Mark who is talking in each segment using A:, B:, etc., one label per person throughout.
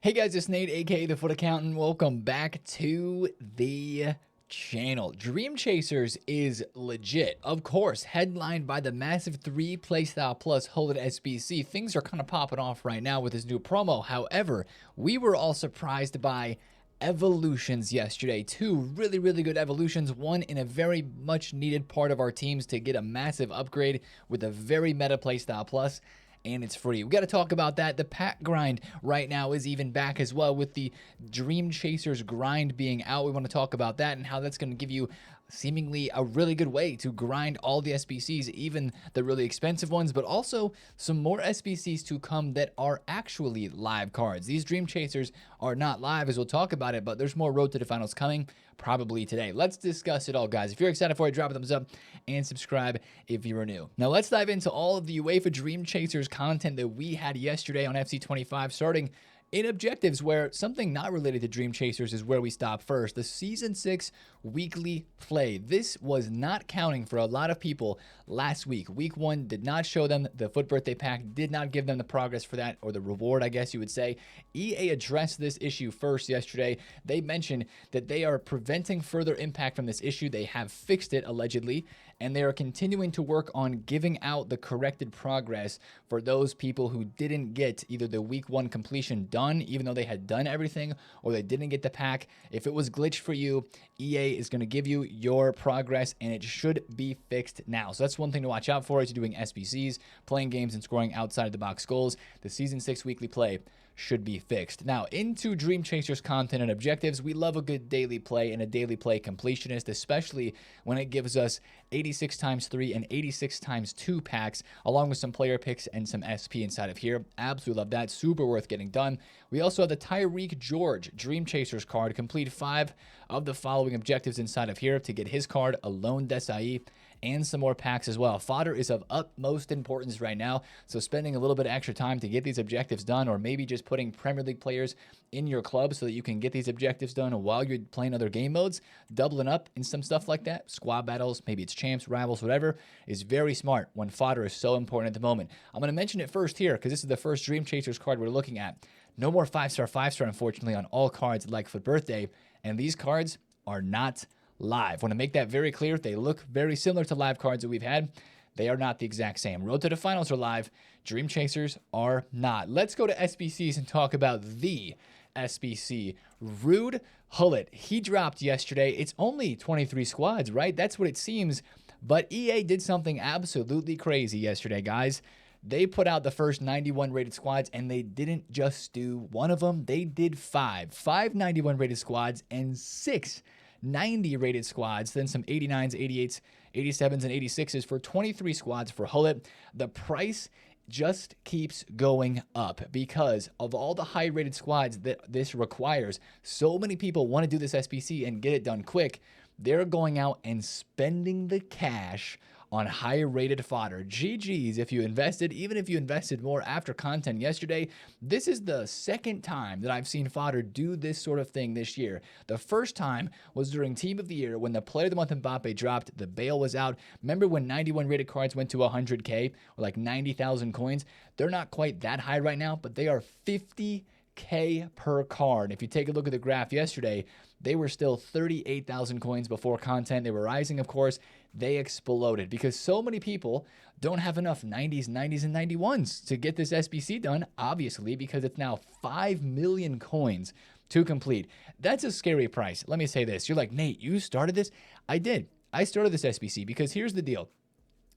A: Hey guys, it's Nate, aka TheFutAccountant. Welcome back to the channel. Dream Chasers is legit. Of course, headlined by the massive 3 playstyle plus Gullit SBC. Things are kind of popping off right now with this new promo. However, we were all surprised by evolutions yesterday. 2 really good evolutions. One in a very much needed part of our teams to get a massive upgrade with a very meta playstyle plus. And it's free. We got to talk about that. The pack grind right now is even back as well, with the Dream Chasers grind being out. We want to talk about that and how that's going to give you seemingly a really good way to grind all the SBCs, even the really expensive ones, but also some more SBCs to come that are actually live cards. These Dream Chasers are not live, as we'll talk about it, but there's more Road to the Finals coming probably today. Let's discuss it all, guys. If you're excited for it, drop a thumbs up and subscribe if you are new. Now let's dive into all of the UEFA Dream Chasers content that we had yesterday on FC25, starting in objectives, where something not related to Dream Chasers is where we stop first. The Season 6 weekly play. This was not counting for a lot of people last week. Week 1 did not show them the Foot Birthday Pack, did not give them the progress for that, or the reward, I guess you would say. EA addressed this issue first yesterday. They mentioned that they are preventing further impact from this issue. They have fixed it, allegedly, and they are continuing to work on giving out the corrected progress for those people who didn't get either the Week 1 completion done, even though they had done everything, or they didn't get the pack. If it was glitched for you, EA is going to give you your progress, and it should be fixed now. So that's one thing to watch out for as you're doing SBCs, playing games and scoring outside of the box goals. The Season 6 weekly play should be fixed. Now, into Dream Chasers content and objectives. We love a good daily play and a daily play completionist, especially when it gives us 86 times 3 and 86 times 2 packs, along with some player picks and some SP inside of here. Absolutely love that. Super worth getting done. We also have the Tyreek George Dream Chasers card. Complete 5 of the following objectives inside of here to get his card, Alone Desai, and some more packs as well. Fodder is of utmost importance right now, so spending a little bit of extra time to get these objectives done, or maybe just putting Premier League players in your club so that you can get these objectives done while you're playing other game modes, doubling up in some stuff like that, squad battles, maybe it's champs, rivals, whatever, is very smart when fodder is so important at the moment. I'm going to mention it first here because this is the first Dream Chasers card we're looking at. No more 5-star, unfortunately, on all cards like Foot Birthday, and these cards are not live. Want to make that very clear. They look very similar to live cards that we've had. They are not the exact same. Road to the Finals are live. Dream Chasers are not. Let's go to SBCs and talk about the SBC. Ruud Gullit. He dropped yesterday. It's only 23 squads, right? That's what it seems. But EA did something absolutely crazy yesterday, guys. They put out the first 91 rated squads, and they didn't just do one of them. They did 5. 5 91 rated squads and 6 90 rated squads, then some 89s, 88s, 87s, and 86s for 23 squads for Gullit. The price just keeps going up because of all the high rated squads that this requires. So many people want to do this SBC and get it done quick. They're going out and spending the cash on higher rated fodder. GG's if you invested, even if you invested more after content yesterday. This is the second time that I've seen fodder do this sort of thing this year. The first time was during Team of the Year when the Player of the Month Mbappe dropped, the Bale was out. Remember when 91 rated cards went to 100k, or like 90,000 coins? They're not quite that high right now, but they are 50k per card. If you take a look at the graph yesterday, they were still 38,000 coins before content. They were rising, of course. They exploded because so many people don't have enough 90s, and 91s to get this SBC done, obviously, because it's now 5 million coins to complete. That's a scary price. Let me say this. You're like, Nate, you started this? I did. I started this SBC because here's the deal.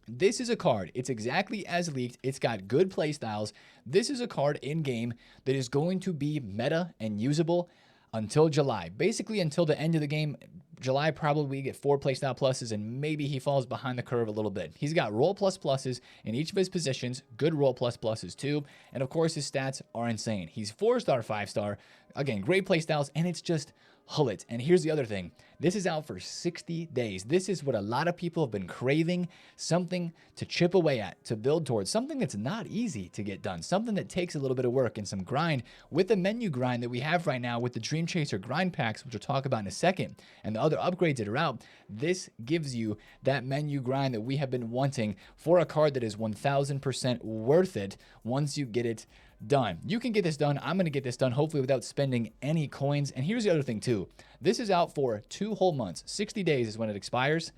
A: This is a card. It's exactly as leaked. It's got good play styles. This is a card in game that is going to be meta and usable until July. Basically until the end of the game. July probably we get 4 playstyle pluses, and maybe he falls behind the curve a little bit. He's got roll plus pluses in each of his positions, good roll plus pluses too, and of course his stats are insane. He's 4-star, 5-star, again, great playstyles, and it's just Gullit. And here's the other thing. This is out for 60 days. This is what a lot of people have been craving, something to chip away at, to build towards, something that's not easy to get done, something that takes a little bit of work and some grind. With the menu grind that we have right now with the Dream Chaser grind packs, which we'll talk about in a second, and the other upgrades that are out, this gives you that menu grind that we have been wanting for a card that is 1000% worth it once you get it done. You can get this done. I'm going to get this done, hopefully without spending any coins. And here's the other thing too. This is out for 2 whole months. 60 days is when it expires.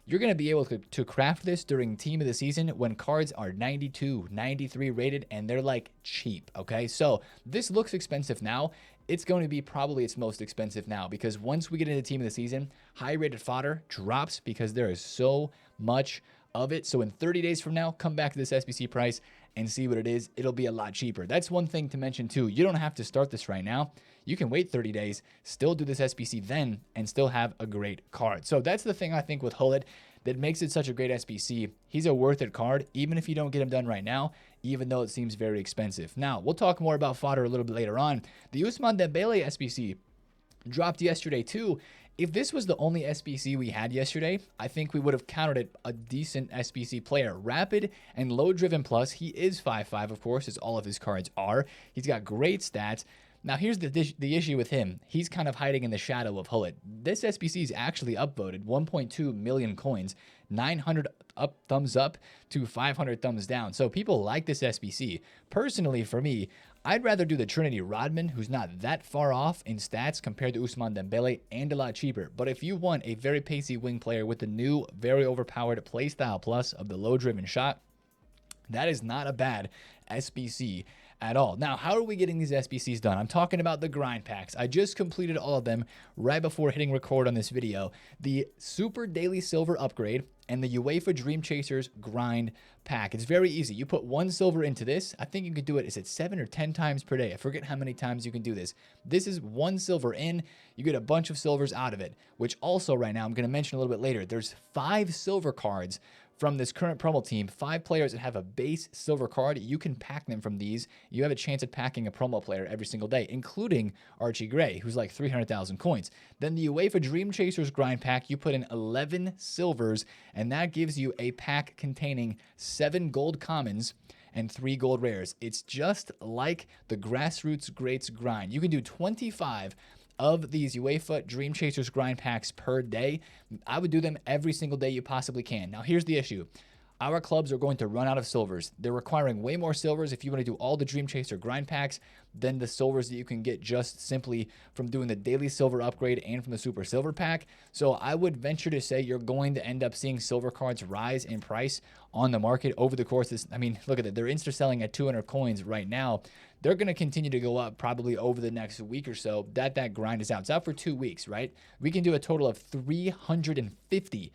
A: You're going to be able to craft this during team of the season when cards are 92, 93 rated, and they're like cheap, okay? So this looks expensive now. It's going to be probably its most expensive now, because once we get into team of the season, high rated fodder drops because there is so much of it. So in 30 days from now, come back to this SBC price and see what it is. It'll be a lot cheaper. That's one thing to mention too. You don't have to start this right now. You can wait 30 days, still do this SBC then, and still have a great card. So that's the thing I think with Gullit that makes it such a great SBC. He's a worth it card, even if you don't get him done right now, even though it seems very expensive. Now, we'll talk more about fodder a little bit later on. The Ousmane Dembele SBC dropped yesterday too. If this was the only SBC we had yesterday, I think we would have counted it a decent SBC player. Rapid and low driven plus. He is 5'5", of course, as all of his cards are. He's got great stats. Now, here's the issue with him. He's kind of hiding in the shadow of Gullit. This SBC is actually upvoted 1.2 million coins, 900 thumbs up to 500 thumbs down. So people like this SBC. Personally, for me, I'd rather do the Trinity Rodman, who's not that far off in stats compared to Ousmane Dembele, and a lot cheaper. But if you want a very pacey wing player with the new, very overpowered playstyle plus of the low-driven shot, that is not a bad SBC at all. Now, how are we getting these SBCs done? I'm talking about the grind packs. I just completed all of them right before hitting record on this video. The Super Daily Silver upgrade and the UEFA Dreamchasers grind pack. It's very easy. You put 1 silver into this. I think you can do it, is it 7 or 10 times per day? I forget how many times you can do this. This is 1 silver in. You get a bunch of silvers out of it, which also right now, I'm going to mention a little bit later, there's 5 silver cards from this current promo team. 5 players that have a base silver card. You can pack them from these. You have a chance at packing a promo player every single day, including Archie Gray, who's like 300,000 coins. Then the UEFA Dreamchasers grind pack, you put in 11 silvers, and that gives you a pack containing 7 gold commons and 3 gold rares. It's just like the Grassroots Greats grind. You can do 25 of these UEFA Dreamchasers grind packs per day. I would do them every single day you possibly can. Now, here's the issue. Our clubs are going to run out of silvers. They're requiring way more silvers if you want to do all the Dreamchaser grind packs than the silvers that you can get just simply from doing the daily silver upgrade and from the super silver pack. So I would venture to say you're going to end up seeing silver cards rise in price on the market over the course of this. I mean, look at it. They're insta selling at 200 coins right now. They're going to continue to go up probably over the next week or so that grind is out. It's out for 2 weeks, right? We can do a total of 350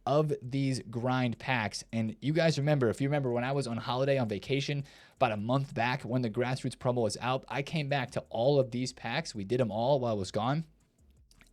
A: of these grind packs. And you guys remember, if you remember when I was on holiday on vacation about a month back when the Grassroots promo was out, I came back to all of these packs. We did them all while I was gone.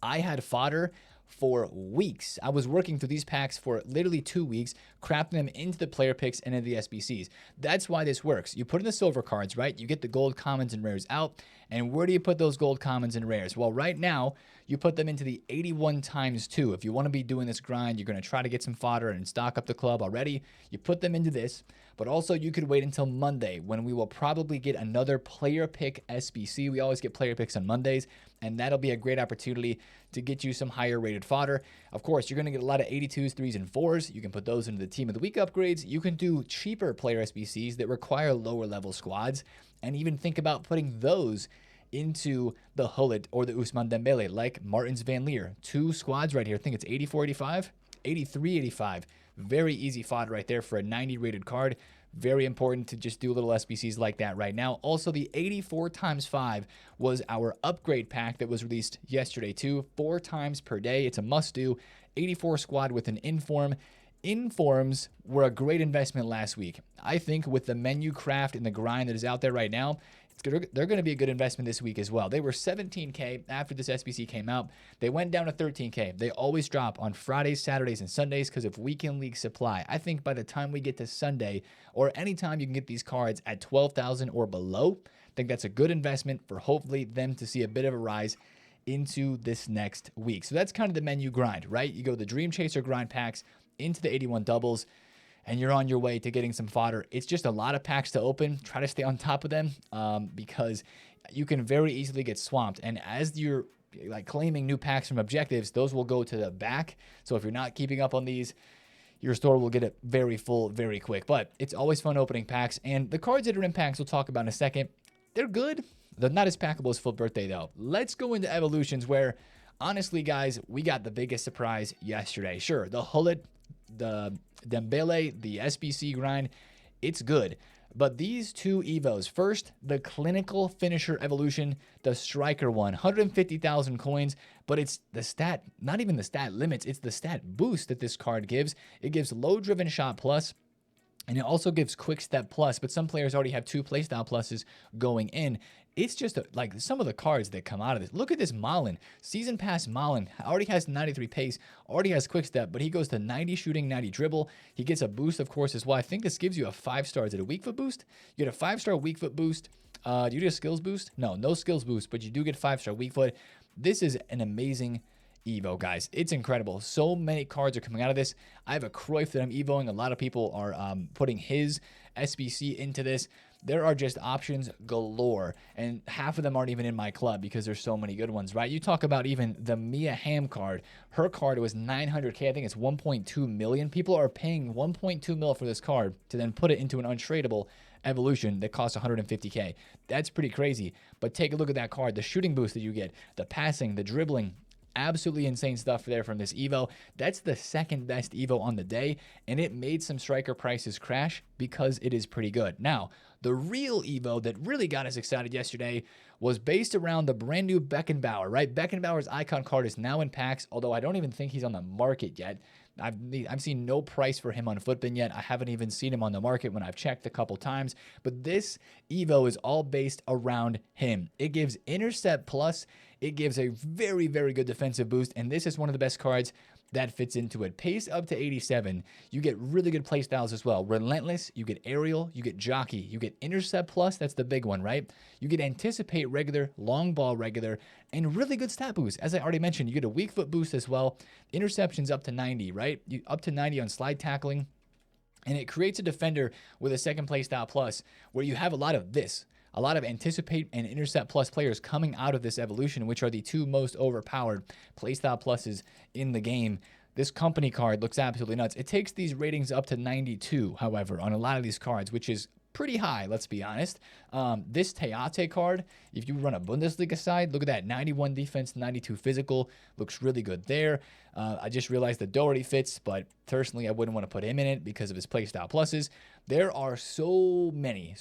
A: I had fodder for weeks. I was working through these packs for literally 2 weeks, crafting them into the player picks and into the SBCs. That's why this works. You put in the silver cards, right? You get the gold commons and rares out. And where do you put those gold commons and rares? Well, right now, you put them into the 81 times 2. If you want to be doing this grind, you're going to try to get some fodder and stock up the club already. You put them into this, but also you could wait until Monday when we will probably get another player pick SBC. We always get player picks on Mondays, and that'll be a great opportunity to get you some higher rated fodder. Of course, you're going to get a lot of 82s, 3s, and 4s. You can put those into the team of the week upgrades. You can do cheaper player SBCs that require lower level squads, and even think about putting those into the Gullit or the Ousmane Dembele, like Martins Van Leer. 2 squads right here. I think it's 84, 85, 83, 85. Very easy fodder right there for a 90 rated card. Very important to just do little SBCs like that right now. Also, the 84 times 5 was our upgrade pack that was released yesterday too. 4 times per day. It's a must do. 84 squad with an inform. Informs were a great investment last week. I think with the menu craft and the grind that is out there right now, they're going to be a good investment this week as well. They were 17K after this SBC came out. They went down to 13K. They always drop on Fridays, Saturdays, and Sundays because of weekend league supply. I think by the time we get to Sunday, or anytime you can get these cards at 12,000 or below, I think that's a good investment for hopefully them to see a bit of a rise into this next week. So that's kind of the menu grind, right? You go the Dream Chaser grind packs into the 81 doubles, and you're on your way to getting some fodder. It's just a lot of packs to open. Try to stay on top of them because you can very easily get swamped. And as you're like claiming new packs from objectives, those will go to the back. So if you're not keeping up on these, your store will get it very full very quick. But it's always fun opening packs. And the cards that are in packs we'll talk about in a second, they're good. They're not as packable as Full Birthday, though. Let's go into evolutions where, honestly, guys, we got the biggest surprise yesterday. Sure, the Gullit, the Dembele, the SBC grind, it's good. But these two Evos, first, the Clinical Finisher Evolution, the Striker one, 150,000 coins, but it's the stat, not even the stat limits, it's the stat boost that this card gives. It gives Low Driven Shot Plus, and it also gives Quick Step Plus, but some players already have 2 playstyle pluses going in. It's just like some of the cards that come out of this. Look at this Malin. Season Pass Malin already has 93 pace, already has Quick Step, but he goes to 90 shooting, 90 dribble. He gets a boost, of course, as well. I think this gives you a 5-star. Is it a weak foot boost? You get a 5-star weak foot boost. Do you get a skills boost? No skills boost, but you do get 5-star weak foot. This is an amazing Evo, guys. It's incredible. So many cards are coming out of this. I have a Cruyff that I'm Evoing. A lot of people are putting his SBC into this. There are just options galore, and half of them aren't even in my club because there's so many good ones, right? You talk about even the Mia Hamm card. Her card was 900K. I think it's 1.2 million. People are paying 1.2 mil for this card to then put it into an untradeable evolution that costs 150K. That's pretty crazy. But take a look at that card. The shooting boost that you get, the passing, the dribbling, absolutely insane stuff there from this Evo. That's the second best Evo on the day, and it made some striker prices crash because it is pretty good. Now, the real Evo that really got us excited yesterday was based around the brand new Beckenbauer, right? Beckenbauer's icon card is now in packs, although I don't even think he's on the market yet. I've seen no price for him on Futbin yet. I haven't even seen him on the market when I've checked a couple times. But this Evo is all based around him. It gives Intercept Plus. It gives a very, very good defensive boost. And this is one of the best cards that fits into it. Pace up to 87. You get really good playstyles as well. Relentless, you get Aerial, you get Jockey, you get Intercept Plus, that's the big one, right? You get Anticipate regular, Long Ball regular, and really good stat boost. As I already mentioned, you get a weak foot boost as well. Interceptions up to 90, right? Up to 90 on slide tackling. And it creates a defender with a second playstyle plus where you have a lot of this. A lot of Anticipate and Intercept Plus players coming out of this evolution, which are the two most overpowered playstyle pluses in the game. This company card looks absolutely nuts. It takes these ratings up to 92, however, on a lot of these cards, which is pretty high, let's be honest. This Teate card, if you run a Bundesliga side, look at that, 91 defense, 92 physical, looks really good there. I just realized that Doherty fits, but personally, I wouldn't want to put him in it because of his playstyle pluses. There are so many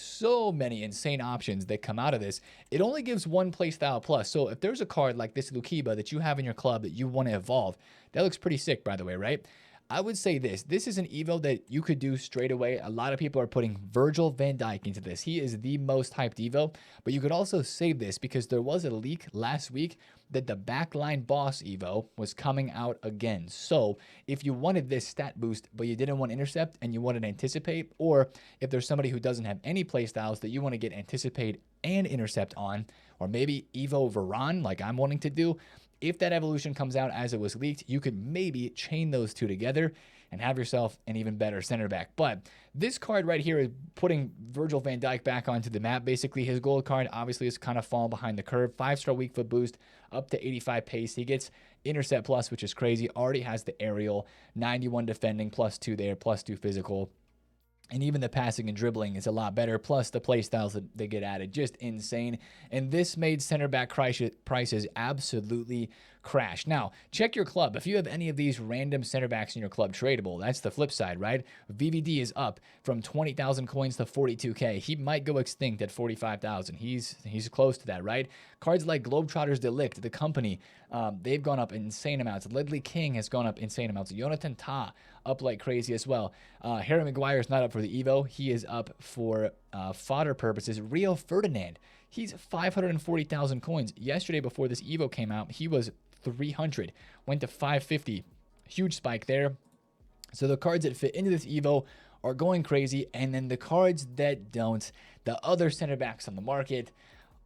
A: insane options that come out of this. It only gives one playstyle plus, so if there's a card like this Lukiba that you have in your club that you want to evolve, that looks pretty sick, by the way, right? I would say this is an Evo that you could do straight away. A lot of people are putting Virgil van Dijk into this. He is the most hyped Evo, but you could also save this because there was a leak last week that the Backline Boss Evo was coming out again. So if you wanted this stat boost, but you didn't want Intercept and you wanted Anticipate, or if there's somebody who doesn't have any playstyles that you want to get Anticipate and Intercept on, or maybe Evo Varane like I'm wanting to do, if that evolution comes out as it was leaked, you could maybe chain those two together and have yourself an even better center back. But this card right here is putting Virgil van Dijk back onto the map. Basically, his gold card obviously is kind of falling behind the curve. 5-star weak foot boost, up to 85 pace. He gets Intercept Plus, which is crazy. Already has the Aerial, 91 defending, +2 there, +2 physical. And even the passing and dribbling is a lot better, plus the play styles that they get added. Just insane. And this made center back prices absolutely crash. Now, check your club. If you have any of these random center backs in your club tradable, that's the flip side, right? VVD is up from 20,000 coins to 42K. He might go extinct at 45,000. He's close to that, right? Cards like Globetrotters Delict, the company, they've gone up insane amounts. Ledley King has gone up insane amounts. Jonathan Tah up like crazy as well. Harry Maguire is not up for the Evo. He is up for fodder purposes. Rio Ferdinand, he's 540,000 coins. Yesterday before this Evo came out, he was 300, went to 550. Huge spike there. So the cards that fit into this Evo are going crazy, and then the cards that don't, the other center backs on the market,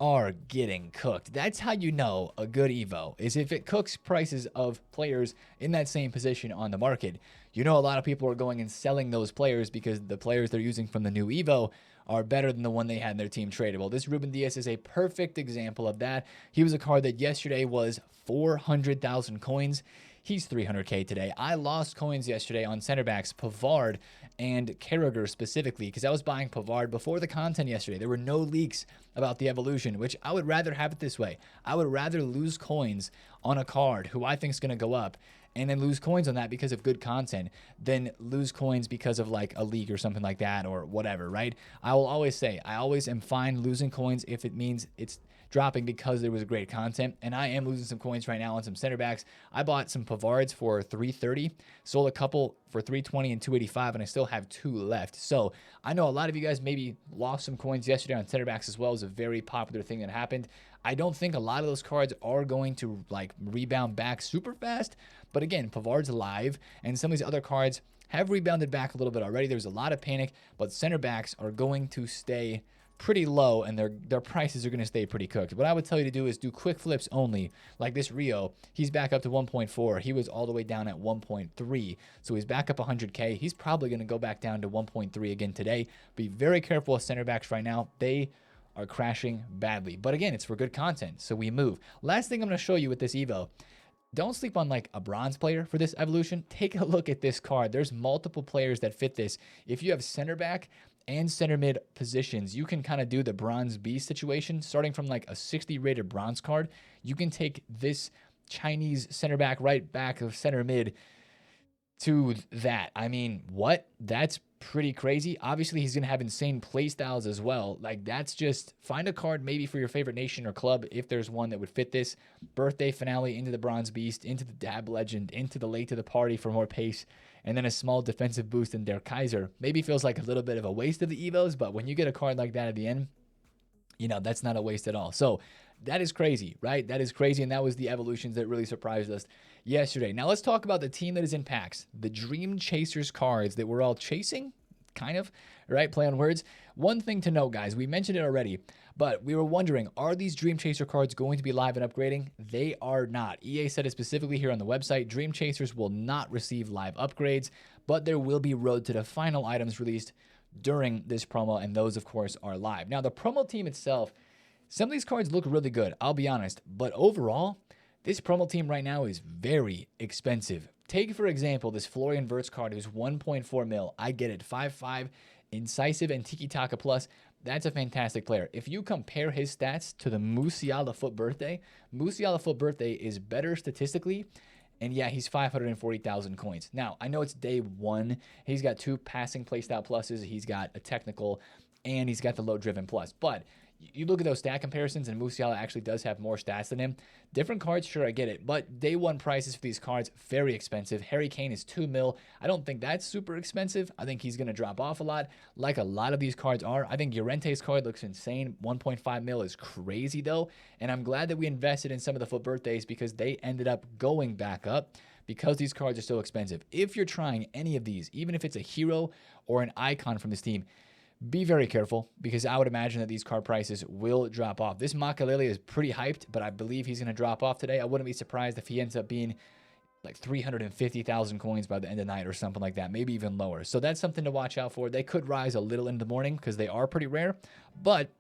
A: are getting cooked. That's how you know a good Evo, is if it cooks prices of players in that same position on the market. You know, a lot of people are going and selling those players because the players they're using from the new Evo are better than the one they had in their team tradable. This Ruben Dias is a perfect example of that. He was a card that yesterday was 400,000 coins. He's 300K today. I lost coins yesterday on center backs, Pavard and Carragher specifically, because I was buying Pavard before the content yesterday. There were no leaks about the evolution, which I would rather have it this way. I would rather lose coins on a card who I think is going to go up and then lose coins on that because of good content than lose coins because of like a leak or something like that or whatever, right? I will always say, I always am fine losing coins if it means it's dropping because there was great content, and I am losing some coins right now on some center backs. I bought some Pavards for 330, sold a couple for 320 and 285, and I still have 2 left. So I know a lot of you guys maybe lost some coins yesterday on center backs as well. It was a very popular thing that happened. I don't think a lot of those cards are going to like rebound back super fast, but again, Pavard's live, and some of these other cards have rebounded back a little bit already. There's a lot of panic, but center backs are going to stay pretty low, and their prices are going to stay pretty cooked. What I would tell you to do is do quick flips only. Like this Rio, he's back up to 1.4. He was all the way down at 1.3, so he's back up 100K. He's probably going to go back down to 1.3 again today. Be very careful with center backs right now. They are crashing badly, but again, it's for good content, so we move. Last thing I'm going to show you with this Evo, don't sleep on like a bronze player for this evolution. Take a look at this card. There's multiple players that fit this. If you have center back and center mid positions, you can kind of do the bronze B situation. Starting from like a 60 rated bronze card, you can take this Chinese center back, right back of center mid to that. I mean, what? That's pretty crazy. Obviously, he's going to have insane play styles as well. Like, that's just, find a card maybe for your favorite nation or club if there's one that would fit this. Birthday finale into the Bronze Beast, into the Dab Legend, into the late to the party for more pace, and then a small defensive boost in Der Kaiser. Maybe feels like a little bit of a waste of the Evos, but when you get a card like that at the end, you know, that's not a waste at all. So that is crazy, right? That is crazy, and that was the evolutions that really surprised us yesterday. Now let's talk about the team that is in packs, the Dreamchasers cards that we're all chasing, kind of, right? Play on words. One thing to note, guys, we mentioned it already, but we were wondering, are these Dream Chaser cards going to be live and upgrading? They are not. EA said it specifically here on the website. Dream Chasers will not receive live upgrades, but there will be Road to the Final items released during this promo, and those, of course, are live. Now, the promo team itself, some of these cards look really good, I'll be honest, but overall, this promo team right now is very expensive. Take, for example, this Florian Wirtz card who's 1.4 mil. I get it. 5'5", incisive, and tiki-taka plus. That's a fantastic player. If you compare his stats to the Musiala Foot Birthday, Musiala Foot Birthday is better statistically, and yeah, he's 540,000 coins. Now, I know it's day one. He's got 2 passing playstyle pluses. He's got a technical, and he's got the low-driven plus. But you look at those stat comparisons, and Musiala actually does have more stats than him. Different cards, sure, I get it. But day one prices for these cards, very expensive. Harry Kane is 2 mil. I don't think that's super expensive. I think he's going to drop off a lot, like a lot of these cards are. I think Llorente's card looks insane. 1.5 mil is crazy, though. And I'm glad that we invested in some of the Foot Birthdays because they ended up going back up because these cards are so expensive. If you're trying any of these, even if it's a hero or an icon from this team, be very careful because I would imagine that these card prices will drop off. This Makalele is pretty hyped, but I believe he's going to drop off today. I wouldn't be surprised if he ends up being like 350,000 coins by the end of the night or something like that, maybe even lower. So that's something to watch out for. They could rise a little in the morning because they are pretty rare, but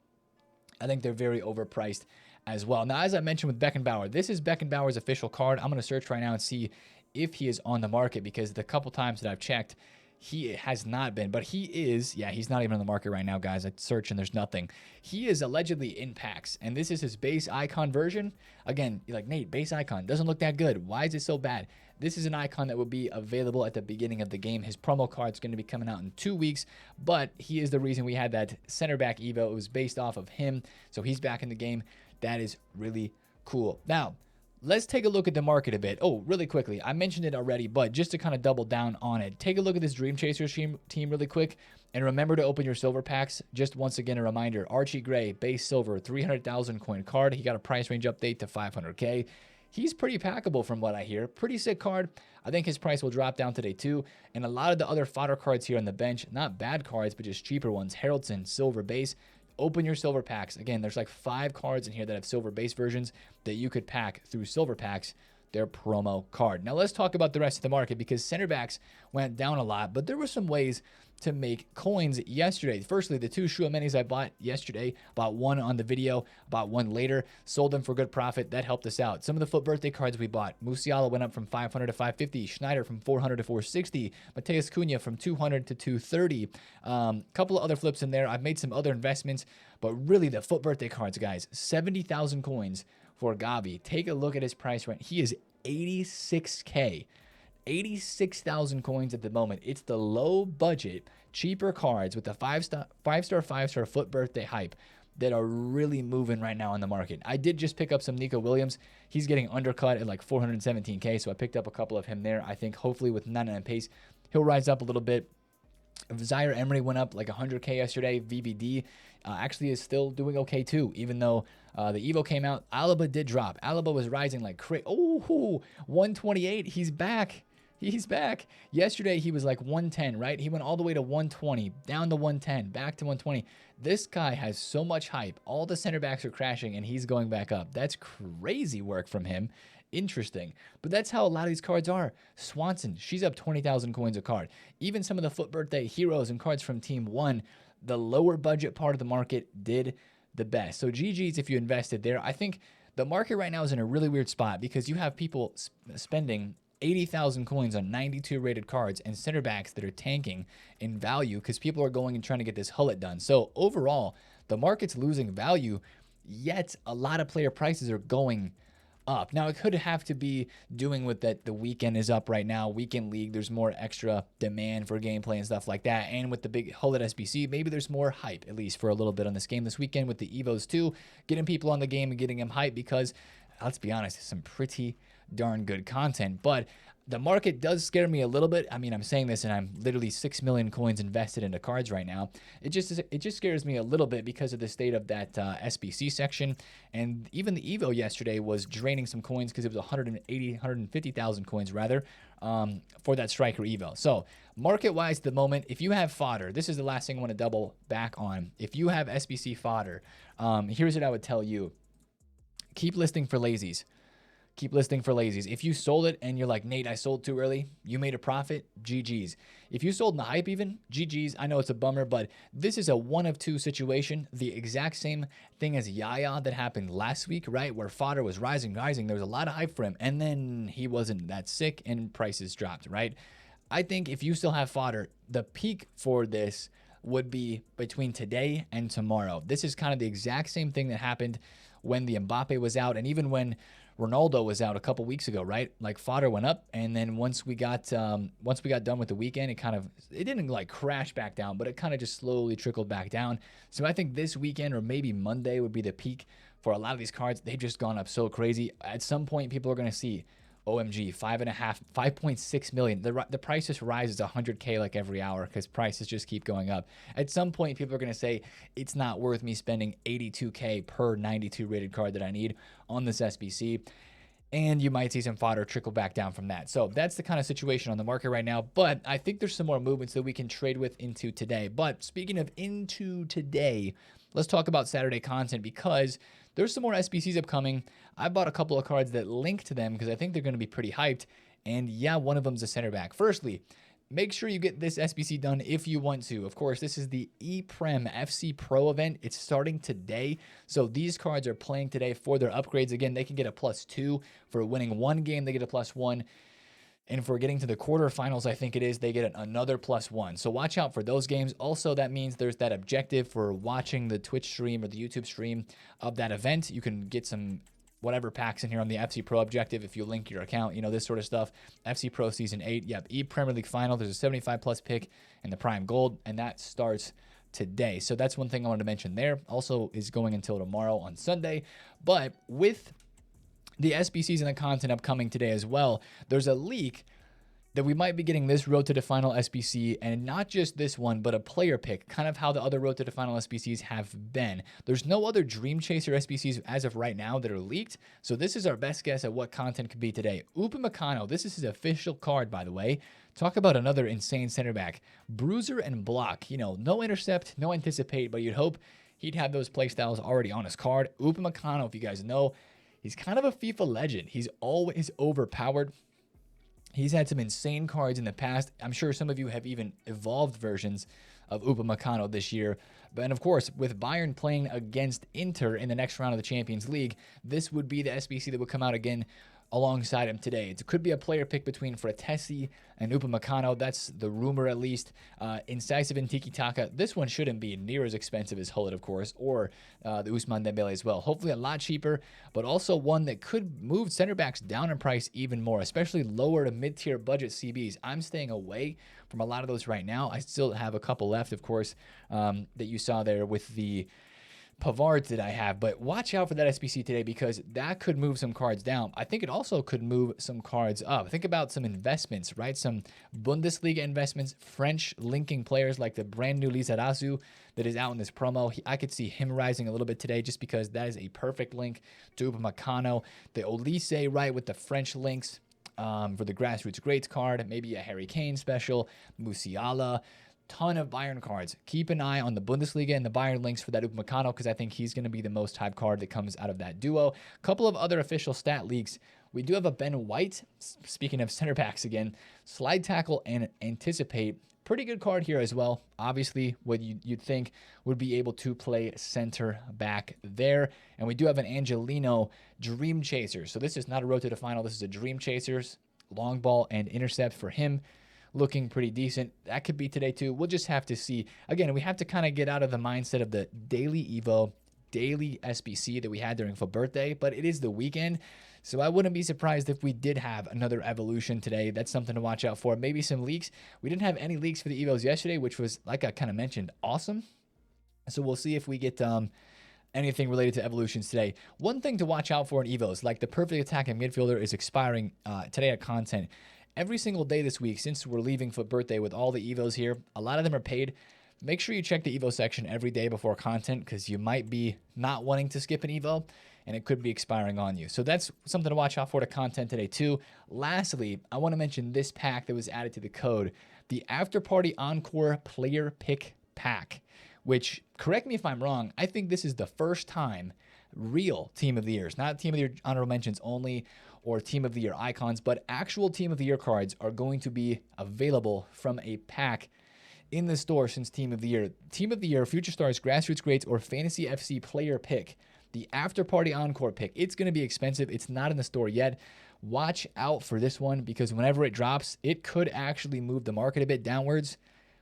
A: I think they're very overpriced as well. Now, as I mentioned with Beckenbauer, this is Beckenbauer's official card. I'm going to search right now and see if he is on the market because the couple times that I've checked, he has not been, but he is, yeah, he's not even on the market right now, guys. I search and there's nothing. He is allegedly in packs, and this is his base icon version. Again, you're like, Nate, base icon doesn't look that good. Why is it so bad? This is an icon that will be available at the beginning of the game. His promo card's going to be coming out in 2 weeks, but he is the reason we had that center back Evo. It was based off of him, so he's back in the game. That is really cool. Now, let's take a look at the market a bit. Oh, really quickly. I mentioned it already, but just to kind of double down on it, take a look at this Dream Chasers team really quick. And remember to open your silver packs. Just once again, a reminder, Archie Gray, base silver, 300,000 coin card. He got a price range update to 500K. He's pretty packable from what I hear. Pretty sick card. I think his price will drop down today too. And a lot of the other fodder cards here on the bench, not bad cards, but just cheaper ones. Haraldson, silver base. Open your silver packs. Again, there's like 5 cards in here that have silver base versions that you could pack through silver packs, their promo card. Now let's talk about the rest of the market because center backs went down a lot, but there were some ways to make coins yesterday. Firstly, the 2 Shuamenis I bought yesterday, bought one on the video, bought one later, sold them for good profit. That helped us out. Some of the FUT birthday cards we bought, Musiala went up from 500 to 550, Schneider from 400 to 460, Mateus Cunha from 200 to 230. Couple of other flips in there. I've made some other investments, but really the FUT birthday cards, guys, 70,000 coins for Gavi. Take a look at his price right. He is 86K. 86,000 coins at the moment. It's the low budget, cheaper cards with the five-star FUT birthday hype that are really moving right now on the market. I did just pick up some Nico Williams. He's getting undercut at like 417K, so I picked up a couple of him there. I think hopefully with 99 pace, he'll rise up a little bit. Zaire Emery went up like 100K yesterday. VVD actually is still doing okay too, even though the Evo came out. Alaba did drop. Alaba was rising like crazy. Oh, 128. He's back. He's back. Yesterday, he was like 110, right? He went all the way to 120, down to 110, back to 120. This guy has so much hype. All the center backs are crashing, and he's going back up. That's crazy work from him. Interesting. But that's how a lot of these cards are. Swanson, she's up 20,000 coins a card. Even some of the FUT birthday heroes and cards from Team 1, the lower budget part of the market did the best. So GG's if you invested there. I think the market right now is in a really weird spot because you have people spending 80,000 coins on 92 rated cards and center backs that are tanking in value because people are going and trying to get this Gullit done. So overall, the market's losing value, yet a lot of player prices are going up. Now, it could have to be doing with that the weekend is up right now. Weekend league, there's more extra demand for gameplay and stuff like that. And with the big Gullit SBC, maybe there's more hype, at least for a little bit on this game this weekend with the Evos too, getting people on the game and getting them hype because, let's be honest, it's some pretty darn good content. But the market does scare me a little bit. I mean, I'm saying this and I'm literally 6 million coins invested into cards right now. It just scares me a little bit because of the state of that SBC section. And even the Evo yesterday was draining some coins because it was 150,000 coins rather for that striker Evo. So market-wise at the moment, if you have fodder, this is the last thing I want to double back on. If you have SBC fodder, here's what I would tell you. Keep listing for lazies. Keep listing for lazies. If you sold it and you're like, Nate, I sold too early, you made a profit, GG's. If you sold in the hype even, GG's. I know it's a bummer, but this is a one of two situation. The exact same thing as Yaya that happened last week, right? Where fodder was rising. There was a lot of hype for him, and then he wasn't that sick and prices dropped, right? I think if you still have fodder, the peak for this would be between today and tomorrow. This is kind of the exact same thing that happened when the Mbappe was out, and even when Ronaldo was out a couple weeks ago, right? Like fodder went up, and then once we got done with the weekend, it didn't like crash back down, but it kind of just slowly trickled back down. So I think this weekend or maybe Monday would be the peak for a lot of these cards. They've just gone up so crazy. At some point, people are going to see, OMG, 5.6 million. The price just rises 100K like every hour because prices just keep going up. At some point, people are going to say it's not worth me spending 82K per 92 rated card that I need on this SBC. And you might see some fodder trickle back down from that. So that's the kind of situation on the market right now. But I think there's some more movements that we can trade with into today. But speaking of into today, let's talk about Saturday content because there's some more SBCs upcoming. I bought a couple of cards that link to them because I think they're going to be pretty hyped. And yeah, one of them's a center back. Firstly, make sure you get this SBC done if you want to. Of course, this is the ePrem FC Pro event. It's starting today. So these cards are playing today for their upgrades. Again, they can get a +2. For winning one game, they get a +1. And for getting to the quarterfinals, I think it is, they get another +1. So watch out for those games. Also, that means there's that objective for watching the Twitch stream or the YouTube stream of that event. You can get some whatever packs in here on the FC Pro objective if you link your account, this sort of stuff. FC Pro Season 8, yep, Premier League Final. There's a 75+ pick in the Prime Gold, and that starts today. So that's one thing I wanted to mention there. Also is going until tomorrow on Sunday. But with the SBCs and the content upcoming today as well, there's a leak that we might be getting this Road to the Final SBC, and not just this one, but a player pick, kind of how the other Road to the Final SBCs have been. There's no other Dream Chaser SBCs as of right now that are leaked, so this is our best guess at what content could be today. Upamecano, this is his official card, by the way. Talk about another insane center back. Bruiser and block, no intercept, no anticipate, but you'd hope he'd have those play styles already on his card. Upamecano, if you guys know, he's kind of a FIFA legend. He's always overpowered. He's had some insane cards in the past. I'm sure some of you have even evolved versions of Upamecano this year. And of course, with Bayern playing against Inter in the next round of the Champions League, this would be the SBC that would come out again alongside him today. It could be a player pick between Fratesi and Upamecano. That's the rumor, at least. Incisive and Tiki Taka. This one shouldn't be near as expensive as Gullit, of course, or the Ousmane Dembele as well. Hopefully a lot cheaper, but also one that could move center backs down in price even more, especially lower to mid-tier budget CBs. I'm staying away from a lot of those right now. I still have a couple left, of course, that you saw there with the Pavards that I have, but watch out for that SBC today because that could move some cards down. I think it also could move some cards up. Think about some investments, right? Some Bundesliga investments, French linking players like the brand new Lizarazu that is out in this promo. I could see him rising a little bit today just because that is a perfect link to Upamecano. The Olise, right, with the French links for the Grassroots Greats card, maybe a Harry Kane special, Musiala. Ton of Bayern cards. Keep an eye on the Bundesliga and the Bayern links for that Upamecano because I think he's going to be the most hype card that comes out of that duo. A couple of other official stat leaks. We do have a Ben White, speaking of center backs again, slide tackle and anticipate. Pretty good card here as well. Obviously, what you'd think would be able to play center back there. And we do have an Angelino Dreamchasers. So this is not a Road to the Final. This is a Dreamchasers. Long ball and intercept for him. Looking pretty decent. That could be today too. We'll just have to see. Again, we have to kind of get out of the mindset of the daily Evo, daily SBC that we had during for birthday, but it is the weekend. So I wouldn't be surprised if we did have another evolution today. That's something to watch out for. Maybe some leaks. We didn't have any leaks for the Evos yesterday, which was, like I kind of mentioned, awesome. So we'll see if we get anything related to evolutions today. One thing to watch out for in Evos, like the perfect attacking midfielder is expiring today at content. Every single day this week, since we're leaving for birthday with all the Evos here, a lot of them are paid. Make sure you check the Evo section every day before content because you might be not wanting to skip an Evo and it could be expiring on you. So that's something to watch out for to content today too. Lastly, I want to mention this pack that was added to the code, the After Party Encore Player Pick Pack, which, correct me if I'm wrong, I think this is the first time real Team of the Years, not Team of the Year honorable mentions only or Team of the Year icons, but actual Team of the Year cards are going to be available from a pack in the store since Team of the Year. Team of the Year, Future Stars, Grassroots Greats, or Fantasy FC Player Pick. The After Party Encore Pick. It's going to be expensive. It's not in the store yet. Watch out for this one because whenever it drops, it could actually move the market a bit downwards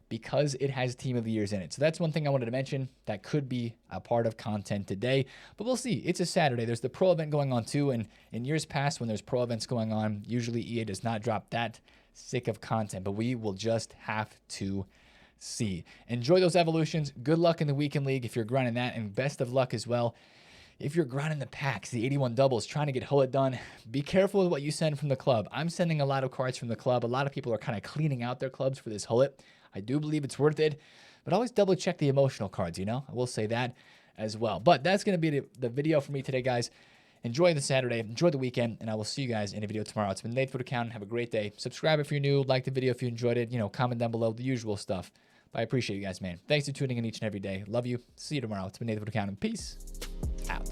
A: because it has Team of the Years in it. So that's one thing I wanted to mention that could be a part of content today. But we'll see. It's a Saturday. There's the pro event going on too. And in years past, when there's pro events going on, usually EA does not drop that sick of content. But we will just have to see. Enjoy those evolutions. Good luck in the weekend league if you're grinding that. And best of luck as well if you're grinding the packs, the 81 doubles, trying to get Gullit done. Be careful with what you send from the club. I'm sending a lot of cards from the club. A lot of people are kind of cleaning out their clubs for this Gullit. I do believe it's worth it, but always double check the emotional cards, you know? I will say that as well. But that's going to be the video for me today, guys. Enjoy the Saturday, enjoy the weekend, and I will see you guys in a video tomorrow. It's been TheFutAccountant. Have a great day. Subscribe if you're new, like the video if you enjoyed it, comment down below, the usual stuff. But I appreciate you guys, man. Thanks for tuning in each and every day. Love you. See you tomorrow. It's been TheFutAccountant. Peace out.